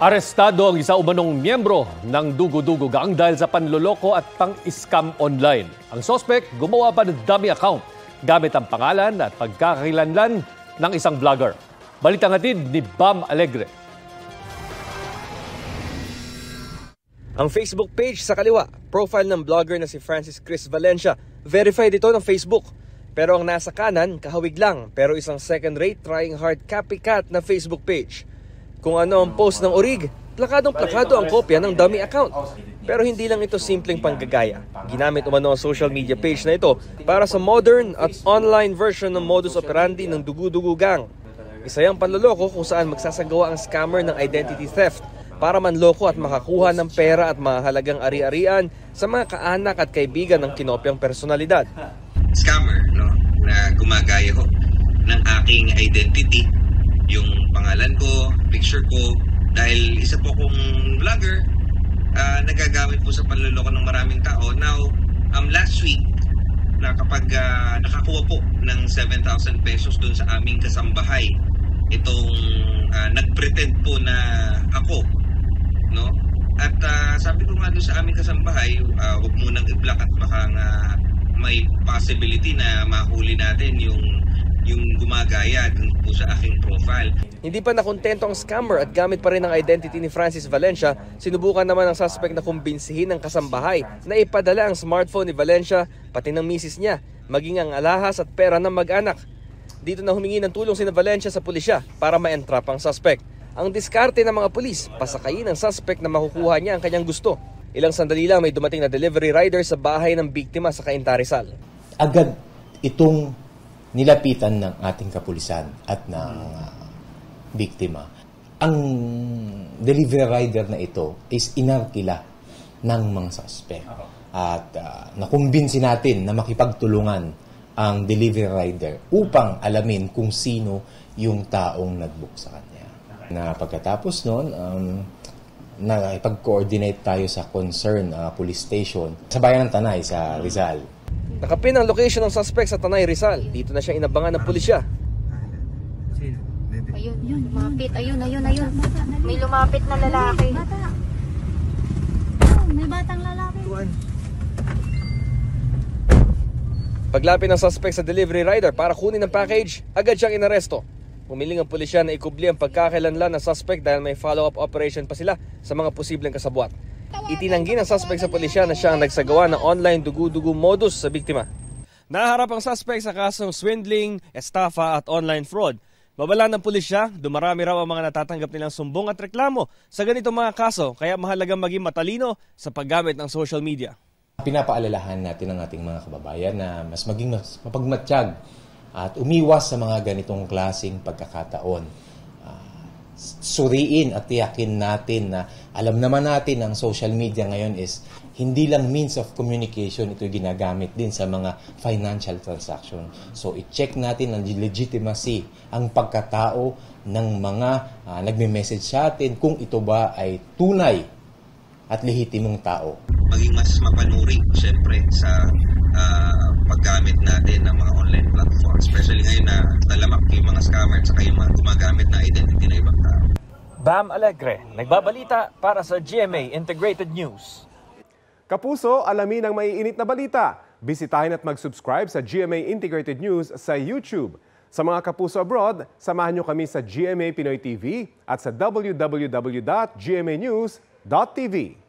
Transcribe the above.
Arestado ang isa umanong miyembro ng Dugo-Dugo Gang dahil sa panloloko at pang-scam online. Ang sospek gumawa pa ng dummy account gamit ang pangalan at pagkakakilanlan ng isang vlogger. Balitang hatid ni Bam Alegre. Ang Facebook page sa kaliwa, profile ng vlogger na si Francis Chris Valencia. Verified ito ng Facebook. Pero ang nasa kanan, kahawig lang, pero isang second-rate trying hard copycat na Facebook page. Kung ano ang post ng Orig, plakadong-plakado ang kopya ng dummy account. Pero hindi lang ito simpleng panggagaya. Ginamit umano ang social media page na ito para sa modern at online version ng modus operandi ng Dugo-Dugo Gang. Isa yung panloloko kung saan magsasagawa ang scammer ng identity theft para manloko at makakuha ng pera at mahalagang ari-arian sa mga kaanak at kaibigan ng kinopyang personalidad. Scammer, no, na gumagaya ho ng aking identity, yung pangalan ko, picture ko, dahil isa po kong vlogger, nagagamit po sa panloloko ng maraming tao. Now, last week, kapag nakakuha po ng 7,000 pesos doon sa aming kasambahay, itong nagpretend po na ako, no? At sabi ko nga doon sa aming kasambahay, huwag munang i-block at baka nga may possibility na mahuli natin yung gumagaya dun po sa aking profile. Hindi pa nakontento ang scammer at gamit pa rin ang identity ni Francis Valencia, sinubukan naman ng suspect na kumbinsihin ng kasambahay na ipadala ang smartphone ni Valencia, pati ng misis niya, maging ang alahas at pera ng mag-anak. Dito na humingi ng tulong si Valencia sa pulisya para ma-entrap ang suspect. Ang diskarte ng mga pulis, pasakayin ng suspect na makukuha niya ang kanyang gusto. Ilang sandali lang may dumating na delivery rider sa bahay ng biktima sa Cainta, Rizal. Agad itong nilapitan ng ating kapulisan at ng biktima. Ang delivery rider na ito is inarkila ng mga suspect. At nakumbinsi natin na makipagtulungan ang delivery rider upang alamin kung sino yung taong nag-book sa kanya. Na pagkatapos noon, nakipag-coordinate tayo sa concern police station sa bayan ng Tanay sa Rizal. Nakapin ang location ng suspect sa Tanay, Rizal. Dito na siya inabangan ng pulisya. Ayun, lumapit. Ayun. May lumapit na lalaki. May batang lalaki. Paglapit ng suspect sa delivery rider para kunin ang package, agad siyang inaresto. Pumiling ang pulisya na ikubli ang pagkakailanlan ng suspect dahil may follow-up operation pa sila sa mga posibleng kasabwat. Itinanggi ng suspect sa pulisya na siya ang nagsagawa ng online dugo-dugo modus sa biktima. Naharap ang suspect sa kasong swindling, estafa at online fraud. Babala ng pulisya, dumarami raw ang mga natatanggap nilang sumbong at reklamo sa ganitong mga kaso, kaya mahalagang maging matalino sa paggamit ng social media. Pinapaalalahan natin ang ating mga kababayan na mas mapagmatsyag at umiwas sa mga ganitong klaseng pagkakataon. Suriin at tiyakin natin na alam naman natin ang social media ngayon is hindi lang means of communication, ito ginagamit din sa mga financial transaction. So i-check natin ang legitimacy, ang pagkatao ng mga nagme-message sa atin kung ito ba ay tunay at lehitimong tao. Maging mas mapanuri, siyempre, sa paggamit natin ng mga online platform, especially ngayon na talamak yung mga scammer at saka yung mga gumagamit na identity na ibang tao. Bam Alegre, nagbabalita para sa GMA Integrated News. Kapuso, alamin ang maiinit na balita. Bisitahin at mag-subscribe sa GMA Integrated News sa YouTube. Sa mga kapuso abroad, samahan nyo kami sa GMA Pinoy TV at sa www.gmanews.tv.